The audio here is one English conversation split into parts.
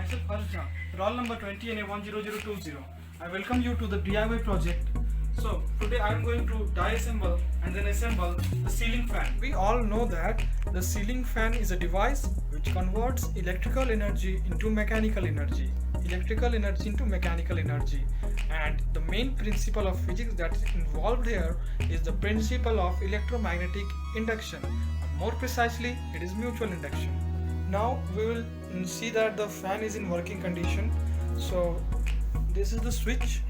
myself Harsha, roll number 20 and 10020. I welcome you to the DIY project. So today I am going to disassemble and then assemble the ceiling fan. We all know that the ceiling fan is a device which converts electrical energy into mechanical energy, and the main principle of physics that is involved here is the principle of electromagnetic induction. More precisely, it is mutual induction. Now we will see that the fan is in working condition. So this is the switch.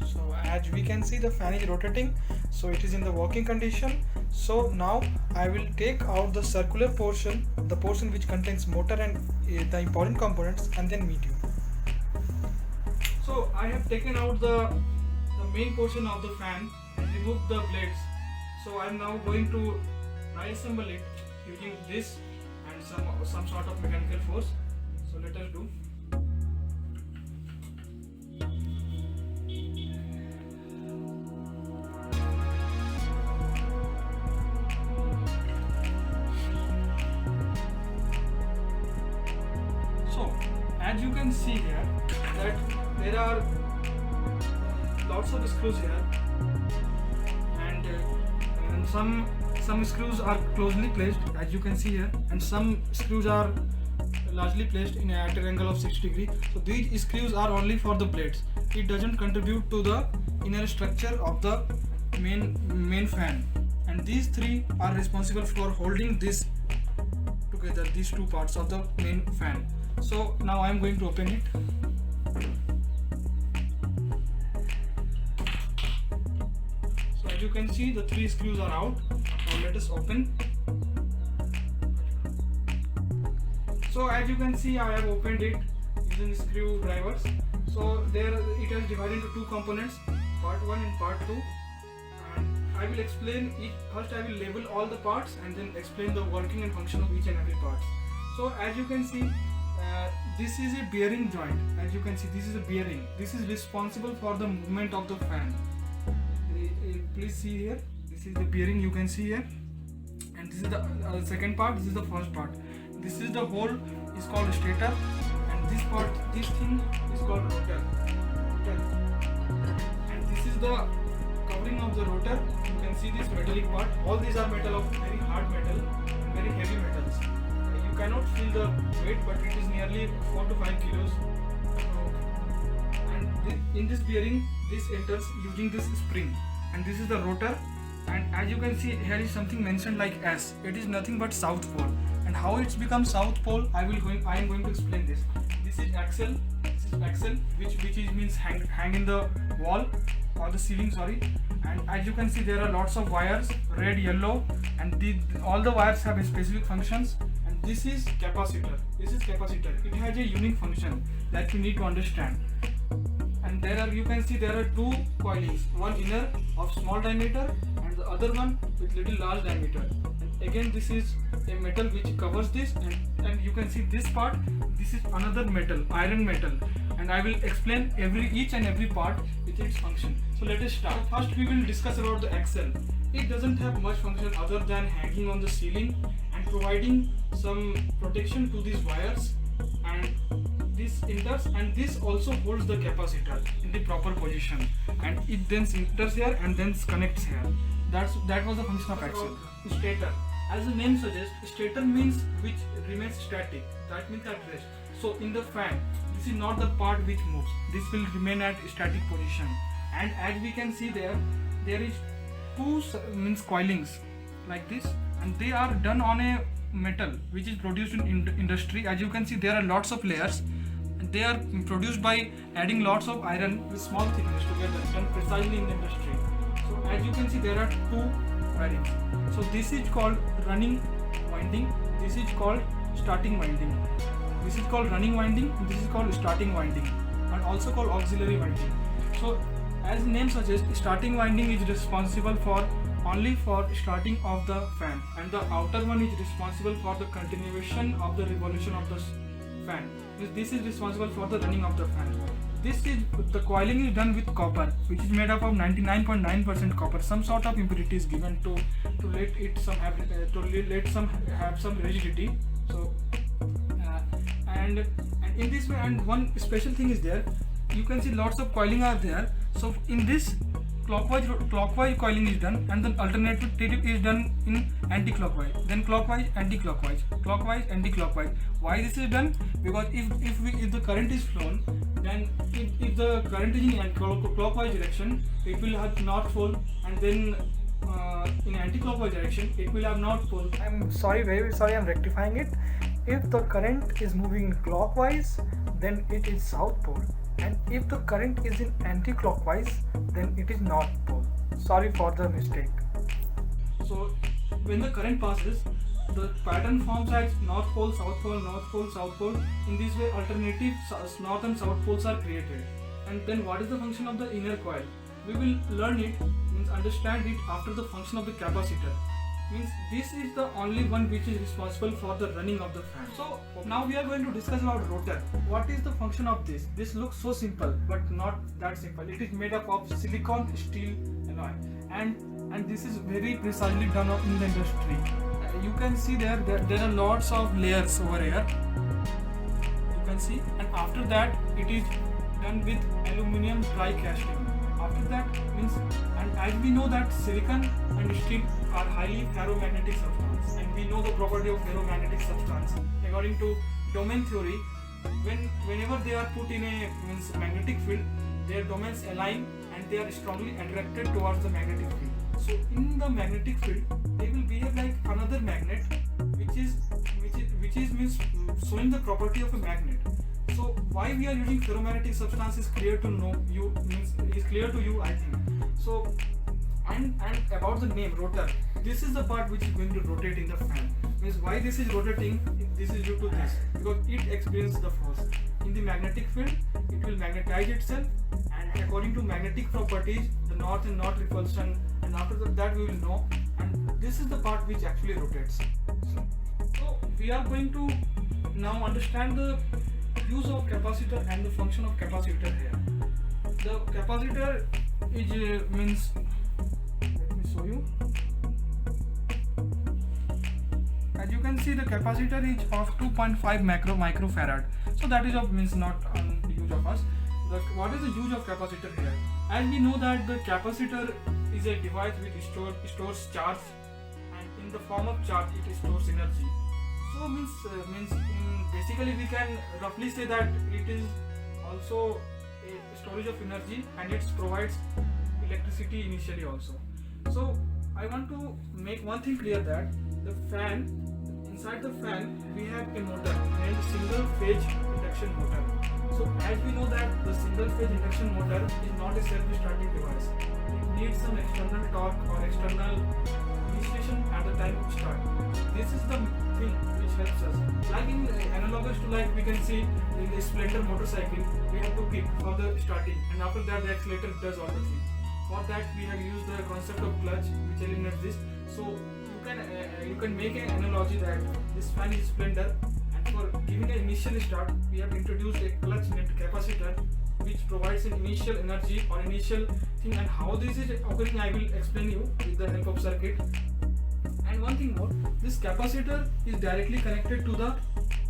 So as we can see, the fan is rotating, so it is in the working condition. So now I will take out the circular portion, the portion which contains motor and the important components, and then meet you. So I have taken out the main portion of the fan and removed the blades. So I am now going to reassemble it using this and some sort of mechanical force. So let us do. So as you can see here that there are lots of screws here, and some screws are closely placed as you can see here, and some screws are largely placed at an angle of 60 degrees. So these screws are only for the blades. It doesn't contribute to the inner structure of the main fan, and these three are responsible for holding this together, these two parts of the main fan. So now I am going to open it. So as you can see, the three screws are out. Now let us open. So as you can see, I have opened it using screwdrivers. So there it is divided into two components, part 1 and part 2. And I will explain it. First I will label all the parts and then explain the working and function of each and every part. So as you can see, this is a bearing joint. As you can see, this is a bearing. This is responsible for the movement of the fan. Please see here. This is the bearing you can see here, and this is the second part. This is the first part. This is the whole is called stator, and this part, this thing is called rotor. And this is the covering of the rotor. You can see this metallic part. All these are metal of very hard metal and very heavy metals. You cannot feel the weight, but it is nearly 4 to 5 kilos. And in this bearing, this enters using this spring. And this is the rotor. And as you can see, here is something mentioned like S. It is nothing but south pole. And how it's become south pole, I am going to explain this. This is axle. This is axle, which means hang in the wall or the ceiling. Sorry. And as you can see, there are lots of wires, red, yellow, and all the wires have a specific functions. And this is capacitor. It has a unique function that you need to understand. And you can see there are two coilings, one inner of small diameter and the other one with little large diameter. And again, this is a metal which covers this, and you can see this part. This is another metal, iron metal, and I will explain each and every part with its function. So let us start. First we will discuss about the axle. It doesn't have much function other than hanging on the ceiling and providing some protection to these wires, and this enters, and this also holds the capacitor in the proper position, and it then enters here and then connects here. That was the function of axle. Stator, as the name suggests, stator means which remains static, that means at rest. So in the fan, this is not the part which moves, this will remain at static position. And as we can see there is two coilings like this, and they are done on a metal which is produced in industry. As you can see, there are lots of layers, and they are produced by adding lots of iron with small thickness together, done precisely in the industry. So as you can see, there are two wirings. So this is called running winding, this is called starting winding. This is called running winding, and this is called starting winding, and also called auxiliary winding. So as the name suggests, starting winding is responsible only for starting of the fan, and the outer one is responsible for the continuation of the revolution of the fan. This is responsible for the running of the fan. The coiling is done with copper, which is made up of 99.9% copper. Some sort of impurity is given to let it have some rigidity. So and in this way, and one special thing is there, you can see lots of coiling are there. So in this, clockwise coiling is done, and then alternative is done in anti-clockwise, then clockwise, anti-clockwise, clockwise, anti-clockwise. Why this is done? Because if the current is flown, then if the current is in clockwise direction, it will have north pole, and then in anti-clockwise direction it will have north pole. I'm sorry, very sorry, I'm rectifying it. If the current is moving clockwise, then it is south pole, and if the current is in anti-clockwise, then it is north pole. Sorry for the mistake. So when the current passes, the pattern forms as north pole, south pole, north pole, south pole. In this way, alternative north and south poles are created. And then what is the function of the inner coil? We will learn it, means understand it after the function of the capacitor. Means this is the only one which is responsible for the running of the fan. So now we are going to discuss about rotor. What is the function of this? This looks so simple, but not that simple. It is made up of silicon steel alloy, and this is very precisely done in the industry. You can see there are lots of layers over here. You can see, and after that it is done with aluminum dry casting. After that means, and as we know that silicon and steel are highly ferromagnetic substance, and we know the property of ferromagnetic substance. According to domain theory, whenever they are put in a magnetic field, their domains align and they are strongly attracted towards the magnetic field. So in the magnetic field, they will behave like another magnet, which is means showing the property of a magnet. So why we are using ferromagnetic substance is clear to you, I think. So and about the name rotor, this is the part which is going to rotate in the fan. Means why this is rotating? This is due to this, because it experiences the force in the magnetic field. It will magnetize itself, and according to magnetic properties, the north and north repulsion, and after that we will know. And this is the part which actually rotates. So we are going to now understand the use of capacitor and the function of capacitor here. The capacitor is means, let me show you. As you can see, the capacitor is of 2.5 microfarad. So that is of means not use of us. What is the use of capacitor here? As we know that the capacitor is a device which stores charge, and in the form of charge it stores energy. So basically we can roughly say that it is also a storage of energy, and it provides electricity initially also. So I want to make one thing clear, that the fan, inside the fan we have a motor named single phase induction motor. So as we know that the single phase induction motor is not a self-starting device. It needs some external torque or external initiation at the time of start. This is the thing which helps us. Like in analogous to, like we can see in the Splendor motorcycle, we have to kick for the starting, and after that the accelerator does all the things. For that we have used the concept of clutch, which eliminates this. So you can make an analogy that this fan is Splendor, and for giving an initial start we have introduced a clutch named capacitor, which provides an initial energy or initial thing. And how this is occurring, I will explain you with the help of circuit. And one thing more, this capacitor is directly connected to the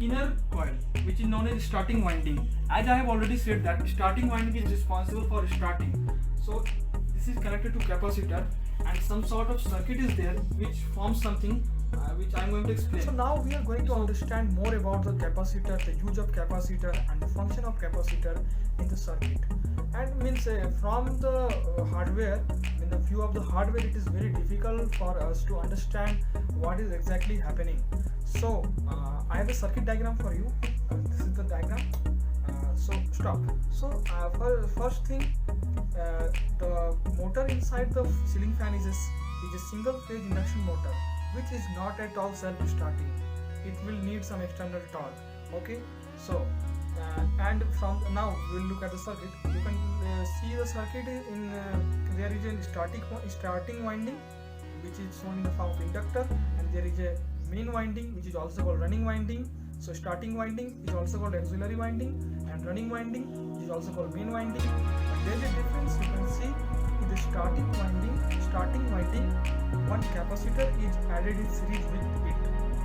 inner coil, which is known as starting winding. As I have already said that starting winding is responsible for starting. So this is connected to capacitor, and some sort of circuit is there which forms something which I am going to explain. So now we are going to understand more about the capacitor, the use of capacitor, and the function of capacitor in the circuit. And from the hardware, in the view of the hardware, it is very difficult for us to understand what is exactly happening. So I have a circuit diagram for you. This is the diagram. So stop. So first thing, the motor inside the ceiling fan is a single phase induction motor, which is not at all self-starting. It will need some external torque. Okay, so and from now we will look at the circuit. You can see the circuit in there is a starting winding, which is shown in the form of inductor, and there is a main winding, which is also called running winding. So starting winding is also called auxiliary winding, and running winding is also called main winding. And there is a difference. You can see in the starting winding, one capacitor is added in series with it,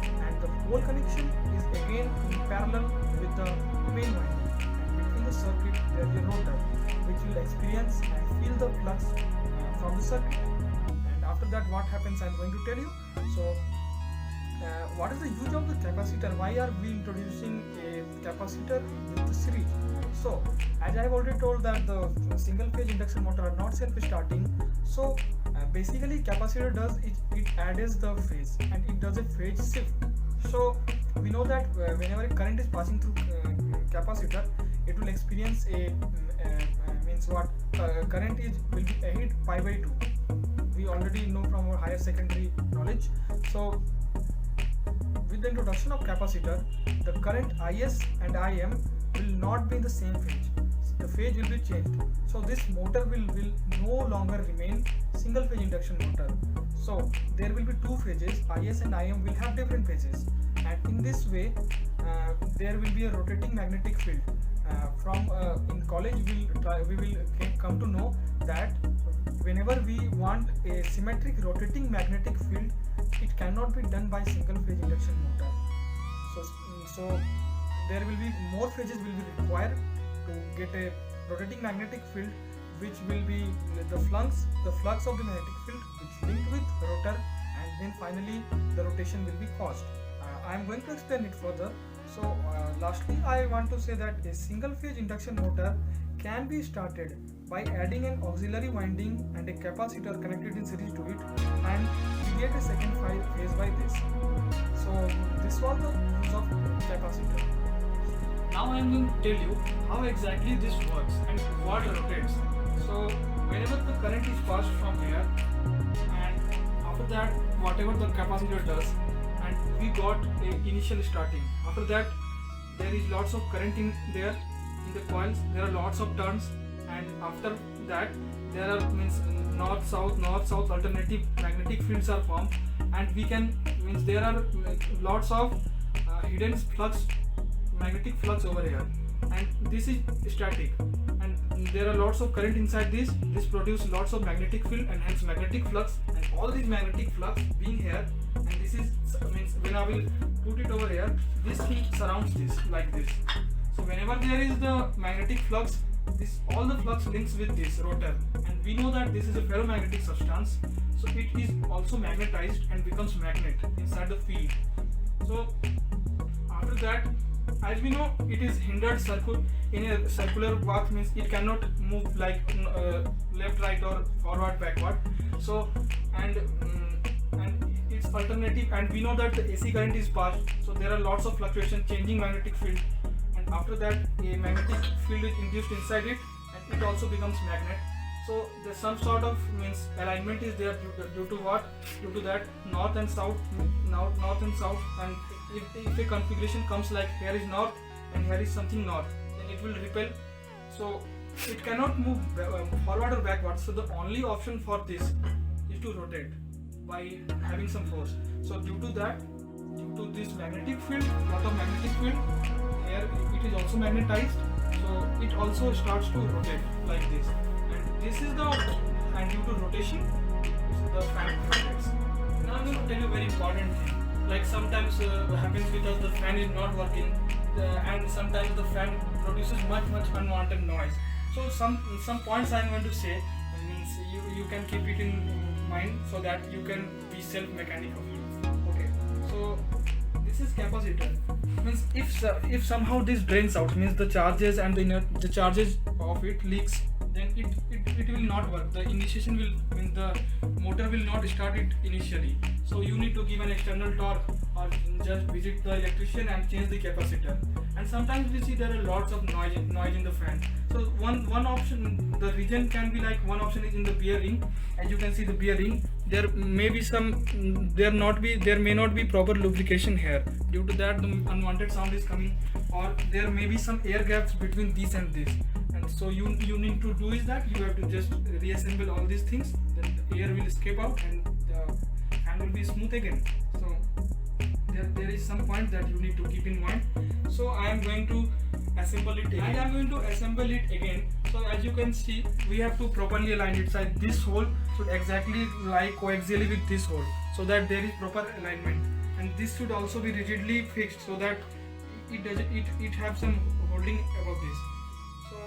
and the pole connection is again in parallel with the experience and feel the flux from the circuit. And after that, what happens, I'm going to tell you. So what is the use of the capacitor? Why are we introducing a capacitor with the series? So as I have already told that the single phase induction motor are not self-starting, so basically capacitor does it adds the phase and it does a phase shift. So we know that whenever a current is passing through capacitor, it will experience a means what current is will be ahead pi by 2. We already know from our higher secondary knowledge. So with the introduction of capacitor, the current Is and Im will not be in the same phase. The phase will be changed. So this motor will no longer remain single phase induction motor. So there will be two phases. Is and Im will have different phases, and in this way there will be a rotating magnetic field. From in college we will come to know that whenever we want a symmetric rotating magnetic field, it cannot be done by single phase induction motor. So there will be more phases will be required to get a rotating magnetic field, which will be the flux of the magnetic field which linked with rotor, and then finally the rotation will be caused. I am going to explain it further. So lastly, I want to say that a single phase induction motor can be started by adding an auxiliary winding and a capacitor connected in series to it, and create a second phase by this. So this was the use of capacitor. Now I am going to tell you how exactly this works and what rotates. So whenever the current is passed from here, and after that whatever the capacitor does, and we got a initial starting. After that there is lots of current in there in the coils. There are lots of turns, and after that there are north south alternative magnetic fields are formed, and we can there are lots of hidden magnetic flux over here, and this is static, and there are lots of current inside this produces lots of magnetic field and hence magnetic flux, and all these magnetic flux being here, and this is when I will put it over here, this heat surrounds this like this. So whenever there is the magnetic flux, all the flux links with this rotor, and we know that this is a ferromagnetic substance, so it is also magnetized and becomes magnet inside the field. So after that, as we know, it is hindered in a circular path, means it cannot move like left, right or forward, backward. So and it's alternative, and we know that the AC current is passed, so there are lots of fluctuation, changing magnetic field, and after that a magnetic field is induced inside it, and it also becomes magnet. So there's some sort of alignment is there due to what? Due to that north and south, and if a configuration comes like here is north and here is something north, then it will repel. So it cannot move forward or backward. So the only option for this is to rotate by having some force. So due to this magnetic field, lot of magnetic field, here it is also magnetized. So it also starts to rotate like this. This is and due to rotation, this is the fan rotates. Now I'm going to tell you a very important thing. Like sometimes what happens with us, the fan is not working, and sometimes the fan produces much unwanted noise. So some points I'm going to say you can keep it in mind so that you can be self-mechanic of it. Okay. So this is capacitor. Means if somehow this drains out, means the charges and the charges of it leaks, then it will not work. The initiation the motor will not start it initially. So you need to give an external torque or just visit the electrician and change the capacitor. And sometimes we see there are lots of noise in the fan. So one option, the reason can be like, one option is in the bearing. As you can see the bearing, there may be there may not be proper lubrication here. Due to that the unwanted sound is coming, or there may be some air gaps between this and this. And so you need to do is that you have to just reassemble all these things, then the air will escape out and the fan will be smooth again. So there is some point that you need to keep in mind. So I am going to assemble it again. So as you can see, we have to properly align it. So this hole should exactly lie coaxially with this hole, so that there is proper alignment, and this should also be rigidly fixed so that it have some holding above this. So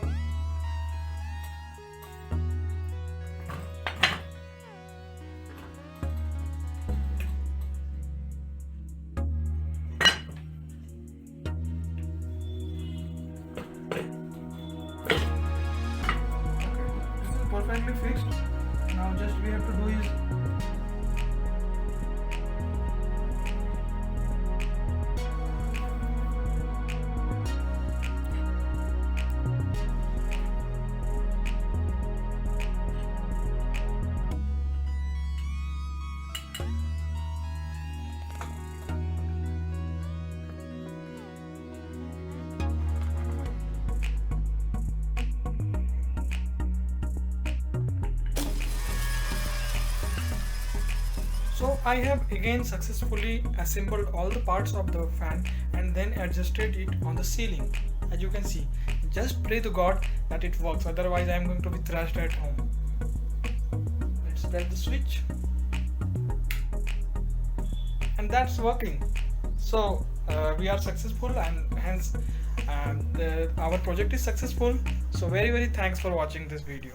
So I have again successfully assembled all the parts of the fan and then adjusted it on the ceiling. As you can see, just pray to God that it works, otherwise I am going to be thrashed at home. Let's press the switch and that's working. So we are successful, and hence our project is successful. So very thanks for watching this video.